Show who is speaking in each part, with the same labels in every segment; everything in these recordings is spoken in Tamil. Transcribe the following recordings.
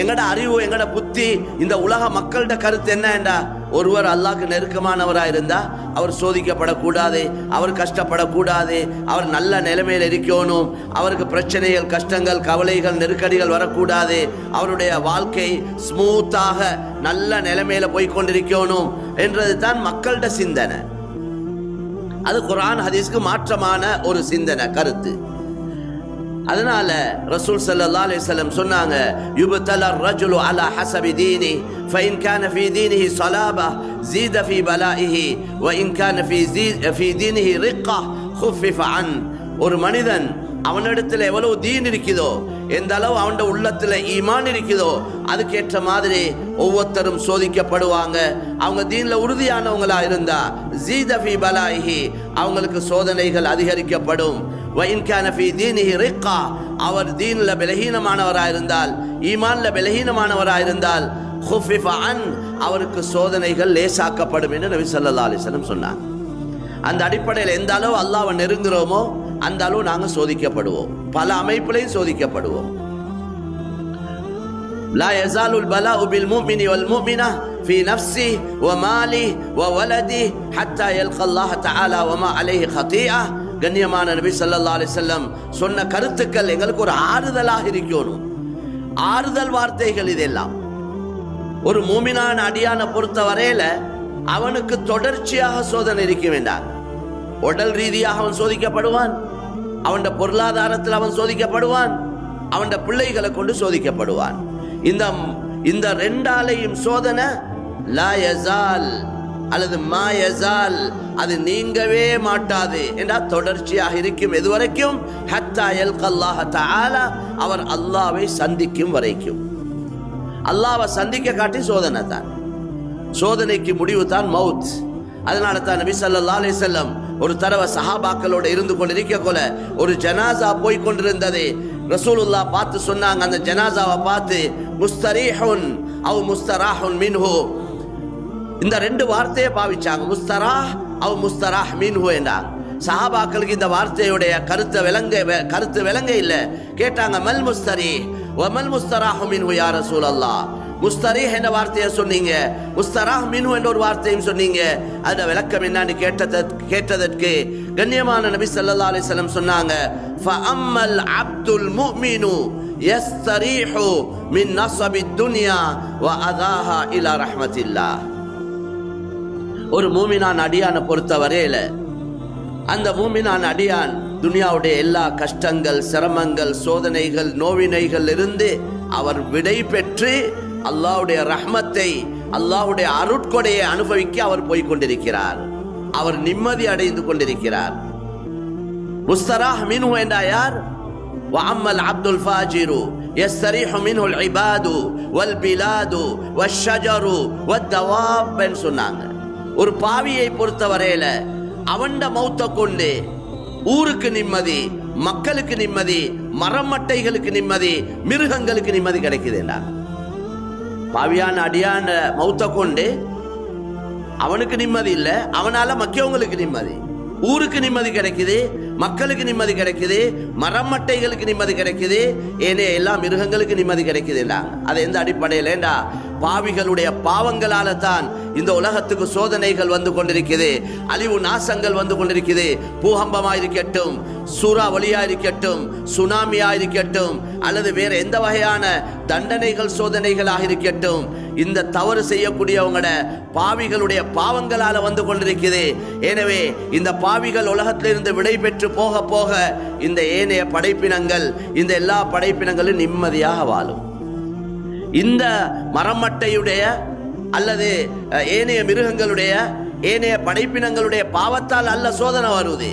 Speaker 1: எங்கட அறிவு எங்கட புத்தி இந்த உலக மக்கள்கிட்ட கருத்து என்னண்டா, ஒருவர் அல்லாஹ்க்கு நெருக்கமானவராக இருந்தா அவர் சோதிக்கப்படக்கூடாது, அவர் கஷ்டப்படக்கூடாது, அவர் நல்ல நிலைமையில் இருக்கணும், அவருக்கு பிரச்சனைகள் கஷ்டங்கள் கவலைகள் நெருக்கடிகள் வரக்கூடாது, அவருடைய வாழ்க்கை ஸ்மூத்தாக நல்ல நிலைமையில போய்கொண்டிருக்கணும் என்றது தான் மக்கள்கிட்ட சிந்தனை. அது குர்ஆன் ஹதீஸ்க்கு மாற்றமான ஒரு சிந்தனை கருத்து. அதனால ரசூல் ஸல்லல்லாஹு அலைஹி வஸல்லம் சொன்னாங்க, யுப்தலர் ரஜுலு அலா ஹஸபி தீனி ஃபஇன் கான ஃபீ தீனிஹி ஸலாபா ஸீத ஃபீ பலாஇஹி வஇன் கான ஃபீ தீனிஹி ரிக்கா குஃபிஃப அன். ஒரு மனிதன் அவனிடத்தில் எவ்வளவு தீன் இருக்குதோ, எந்த அளவு அவன் உள்ளத்துல ஈமான் இருக்குதோ, அதுக்கேற்ற மாதிரி ஒவ்வொருத்தரும் சோதிக்கப்படுவாங்க. அவங்க தீன்ல உறுதியானவங்களா இருந்தா ஸீத ஃபீ பலாஇஹி அவங்களுக்கு சோதனைகள் அதிகரிக்கப்படும். அவர் தீன்ல பலகீனமானவராக இருந்தால், ஈமான்ல பலகீனமானவராக இருந்தால் அவருக்கு சோதனைகள் லேசாக்கப்படும் என்று நபி ஸல்லல்லாஹு அலைஹி வஸல்லம் சொன்னார். அந்த அடிப்படையில் எந்த அளவு அல்லாஹ்வை நெருங்குறோமோ அந்த அளவு நாங்கள் சோதிக்கப்படுவோம், பல அமைப்பிலையும் சோதிக்கப்படுவோம். லா யஸாலுல் பலாஉ பில் முஃமினி வல் முஃமினா ஃபீ நஃப்ஸி வ மாலி வ வலதி ஹத்தா யல்கா அல்லாஹ் தஆலா வ மா அலைஹி கதீஆ. கண்ணியமான நபி ஸல்லல்லாஹு அலைஹி வஸல்லம் சொன்ன கருத்துக்கள் எங்களுக்கு ஒரு ஆறுதலாக இருக்கணும். ஆறுதல் வார்த்தைகள் இதெல்லாம். ஒரு மூமினான அடியான பொறுத்த வரையில அவனுக்கு தொடர்ச்சியாக சோதனை இருக்க வேண்டாம். உடல் ரீதியாக அவன் சோதிக்கப்படுவான், அவன் பொருளாதாரத்தில் அவன் சோதிக்கப்படுவான், அவன் பிள்ளைகளை கொண்டு சோதிக்கப்படுவான். இந்த ரெண்டாலையும் சோதனை லா யஸால் அல்லது மா யஸால், அது நீங்கவே மாட்டாது என்றால் தொடர்ச்சியாக இருக்கும். எதுவரைக்கும்? ஹத்தா யல்கா அல்லாஹ் தஆலா, அவர் அல்லாஹ்வை சந்திக்கும் வரைக்கும். அல்லாஹ்வை சந்திக்க காட்டி சோதனை தான். சோதனைக்கு முடிவு தான் மவுத். அதனால தான் நபி ஸல்லல்லாஹு அலைஹி வஸல்லம் ஒரு தடவை சஹாபாக்களோட இருந்து கொண்டிருக்க கொள்ள ஒரு ஜனாசா போய் கொண்டிருந்தது. ரசூலுல்லாஹ் பார்த்து சொன்னாங்க, அந்த ஜனாசாவை பார்த்து முஸ்தரீஹுன் அவ் முஸ்தராஹுன் மின்ஹு, இந்த ரெண்டு வார்த்தையை பாவிச்சாங்க, முஸ்தராஹ் அவ் முஸ்தராஹ் மின்ஹு என்றாங்க. சஹாபாக்களுக்கு இந்த வார்த்தையுடைய கருத்து விளங்க இல்ல. கேட்டாங்க, மல் முஸ்தரீஹ் வ மல் முஸ்தராஹு மின்ஹு யா ரசூலல்லாஹ். முஸ்தரீஹ் என்ற வார்த்தையை சொன்னீங்க, முஸ்தராஹ் மின்ஹு என்ற ஒரு வார்த்தையும் சொன்னீங்க, அதோட விளக்கம் என்னன்னு கேட்டதற்கு கண்ணியமான நபி ஸல்லல்லாஹு அலைஹி வஸல்லம் சொன்னாங்க, ஃபஅம்மல் அப்துல் முஃமினு யஸ்தரீஹு மின் நஸபித் துன்யா வ அதாஹா இலா ரஹ்மத்தில்லாஹ். ஒரு மூமினான் அடியான பொறுத்த வரையில அந்த மூமினான் அடியான் துனியாவுடைய எல்லா கஷ்டங்கள் சிரமங்கள் சோதனைகள் நோவினைகள் இருந்து அவர் விடை பெற்று அல்லாஹ்வுடைய ரஹ்மத்தை அல்லாஹ்வுடைய அருட்கொடையை அனுபவிக்க அவர் போய் கொண்டிருக்கிறார். அவர் நிம்மதி அடைந்து கொண்டிருக்கிறார். முஸ்தராஹ் மின்ஹு என்றா யார்? வஅம்மல் அப்துல் ஃபாஜிரு யஸ்தரீஹு மின்ஹுல் இபாது வல் பிலாது வஷ்ஷஜரு வத்தவாப் என்று சொன்னாங்க. ஒரு பாவியை பொறுத்த வரையில அவண்ட மௌத்த கொண்டு ஊருக்கு நிம்மதி, மக்களுக்கு நிம்மதி, மரமட்டைகளுக்கு நிம்மதி, மிருகங்களுக்கு நிம்மதி கிடைக்குதுன்னா, பாவியான அடியான மௌத்த கொண்டு அவனுக்கு நிம்மதி இல்லை, அவனால மக்கியவங்களுக்கு நிம்மதி, ஊருக்கு நிம்மதி கிடைக்குது, மக்களுக்கு நிம்மதி கிடைக்குது, மரமட்டைகளுக்கு நிம்மதி கிடைக்குது, ஏனே எல்லா மிருகங்களுக்கு நிம்மதி கிடைக்குதுன்னா, அது எந்த அடிப்படையிலேண்டா பாவிகளுடைய பாவங்களால தான் இந்த உலகத்துக்கு சோதனைகள் வந்து கொண்டிருக்குது, அழிவு நாசங்கள் வந்து கொண்டிருக்குது. பூகம்பமா இருக்கட்டும், சூறாவளியா இருக்கட்டும், சுனாமியா இருக்கட்டும், அல்லது வேற எந்த வகையான தண்டனைகள் சோதனைகளாக இருக்கட்டும், இந்த தவறு செய்யக்கூடியவங்களோட பாவிகளுடைய பாவங்களால வந்து கொண்டிருக்குது. எனவே இந்த பாவிகள் உலகத்திலிருந்து விடை பெற்று போக போக இந்த ஏனைய படைப்பினங்கள், இந்த எல்லா படைப்பினங்களும் நிம்மதியாக வாழும். இந்த மரமட்டையுடைய அல்லது ஏனைய மிருகங்களுடைய ஏனைய படைப்பினங்களுடைய பாவத்தால் அல்ல சோதனை வருவது.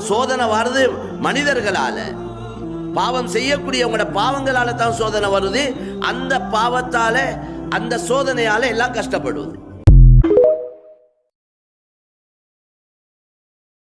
Speaker 1: சோதனை வருது மனிதர்களால, பாவம் செய்யக்கூடியவங்களோட பாவங்களால தான் சோதனை வருது. அந்த பாவத்தால அந்த சோதனையால எல்லாம் கஷ்டப்படுவது.